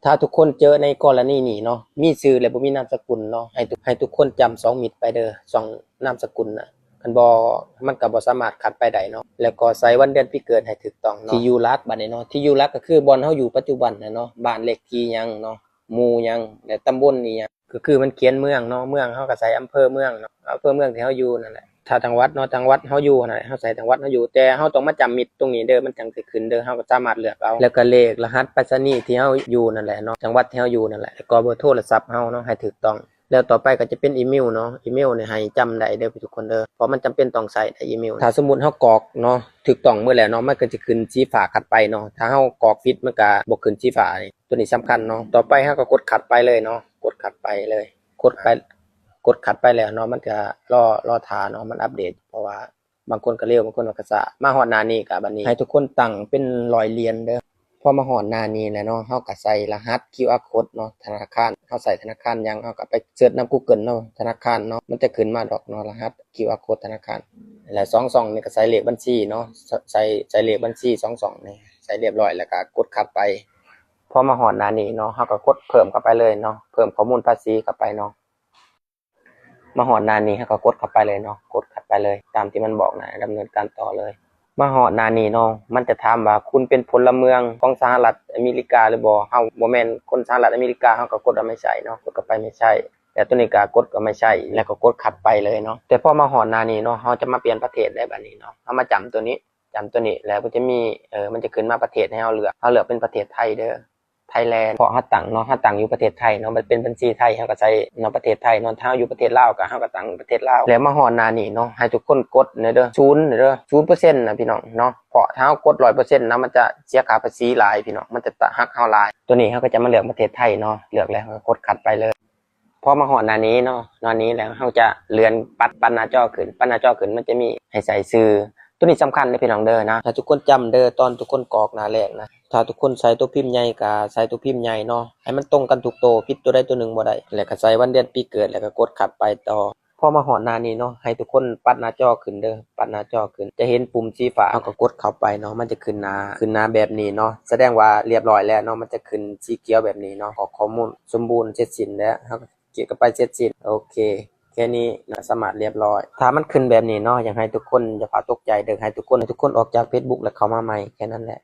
ถ้าทุกคนเจอในกรณีนี้เนาะมีชื่อและบ่มีนามสกุลเนาะให้ทุกคนจำ2มิตรไปเด้อ2นามสกุลน่ะคันบ่มันก็บ่สามารถขัดไปได้เนาะแล้วก็ใส่วันเดือนปีเกิดให้ถูกต้องเนาะที่อยู่รัฐบัดนี้เนาะที่อยู่รัฐก็คือบ่อนเฮาอยู่ปัจจุบันน่ะเนาะบ้านเลขที่หยังเนาะหมู่หยังและตำบลนี่หยังก็คือมันเขียนเมืองเนาะเมืองเฮาก็ใส่อำเภอเมืองเนาะอำเภอเมืองที่เฮาอยู่นั่นแหละถ้าจังหวัดเนาะจังหวัดเฮาอยู่นั่นแหละเฮาใส่จังหวัดเฮาอยู่แต่เฮาต้องมาจำมิตรตรงนี้เด้อมันจังสิขึ้นเด้อเฮาก็สามารถเลือกเอาแล้วก็เลขรหัสไปรษณีย์ที่เฮาอยู่นั่นแหละเนาะจังหวัดที่เฮาอยู่นั่นแหละแล้วก็เบอร์โทรศัพท์เฮาเนาะให้ถูกต้องแล้วต่อไปก็จะเป็นอีเมลเนาะอีเมลเนี่ยให้จำได้เด้อทุกคนเด้อเพราะมันจำเป็นต้องใส่ในอีเมลถ้าสมมุติเฮากรอกเนาะถูกต้องเมื่อแล้วเนาะมันก็จะขึ้นสีฟ้าขัดไปเนาะถ้าเฮากรอกผิดมันก็บ่ขึ้นสีฟ้านี่ตัวนี้สำคัญเนาะต่อไปเฮาก็กดขัดไปเลยเนาะกดขัดไปเลยกดไปกดขัดไปแล้วเนาะมันก็รอท่าเนาะมันอัปเดตเพราะว่าบางคนก็เร็วบางคนก็ช้ามาฮอดหน้านี้ก็บัดนี้ให้ทุกคนตั้งเป็น100เหรียญเด้อพอมาฮอดหน้านี้แล้วเนาะเฮาก็ใส่รหัส QR code เนาะธนาคารเฮาใส่ธนาคารหยังเฮาก็ไปเสิร์ชนำ Google เนาะธนาคารเนาะมันจะขึ้นมาดอกเนาะรหัส QR code ธนาคารแล้ว22นี่ก็ใส่เลขบัญชีเนาะใส่เลขบัญชี22นี่ใส่เรียบร้อยแล้วก็กดขัดไปพอมาฮอดหน้านี้เนาะเฮาก็กดเพิ่มเข้าไปเลยเนาะเพิ่มข้อมูลภาษีเข้าไปเนาะมาฮอดหน้านี้เฮาก็กดเข้าไปเลยเนาะกดเข้าไปเลยตามที่มันบอกนะดำเนินการต่อเลยมาฮอดหน้านี้เนาะมันจะถามว่าคุณเป็นพลเมืองของสหรัฐอเมริกาหรือบ่เฮาบ่แม่นคนสหรัฐอเมริกาเฮาก็กดว่าไม่ใช่เนาะกดเข้าไปไม่ใช่แต่ตัวนี้ก็กดก็ไม่ใช่แล้วก็กดขัดไปเลยเนาะแต่พอมาฮอดหน้านี้เนาะเฮาจะมาเปลี่ยนประเทศได้บัดนี้เนาะเฮามาจำตัวนี้แล้วก็จะมีมันจะขึ้นมาประเทศให้เฮาเลือกเป็นประเทศไทยเด้อไทยแลนด์เพราะเฮาตั้งเนาะเฮาตั้งอยู่ประเทศไทยเนาะมันเป็นบัญชีไทยเฮาก็ใช้เนาะประเทศไทยเนาะถ้าเฮาอยู่ประเทศลาวก็เฮาก็ตั้งประเทศลาวแล้วมาฮอดหน้านี้เนาะให้ทุกคนกดเด้อ0เด้อ 0% นะพี่น้องเนาะเพราะถ้าเฮากด 100% นะมันจะเสียค่าภาษีหลายพี่น้องมันจะหักเฮาหลายตัวนี้เฮาก็จะมาเลือกประเทศไทยเนาะเลือกแล้วก็กดขัดไปเลยพอมาฮอดหน้านี้เนาะหน้านี้แล้วเฮาจะเลื่อนปัดหน้าจอขึ้นมันจะมีให้ใส่ชื่อตัวนี้สำคัญเด้อพี่น้องเด้อนะถ้าทุกคนจำเด้อตอนทุกคนกรอกหน้าแรกนะถ้าทุกคนใส่ตัวพิมพ์ใหญ่ก็ใส่ตัวพิมพ์ใหญ่เนาะให้มันตรงกันทุกตัวผิดตัวใดตัวหนึ่งบ่ได้แล้วก็ใส่วันเดือนปีเกิดแล้วก็กดขัดไปต่อพอมาฮอดหน้านี้เนาะให้ทุกคนปัดหน้าจอขึ้นเด้อปัดหน้าจอขึ้นจะเห็นปุ่มสีฟ้าเฮาก็กดเข้าไปเนาะมันจะขึ้นหน้าแบบนี้เนาะแสดงว่าเรียบร้อยแล้วเนาะมันจะขึ้นสีเขียวแบบนี้เนาะขอข้อมูลสมบูรณ์เสร็จสิ้นแล้วเฮาก็เกี่ยวกับไปเสร็จสิ้นโอเคแค่นี้นะสมัครเรียบร้อยถ้ามันขึ้นแบบนี้เนาะอยากให้ทุกคนอย่าพาตกใจเด้อให้ทุกคนออกจาก Facebook แล้วเข้ามาใหม่แค่นั้นแหละ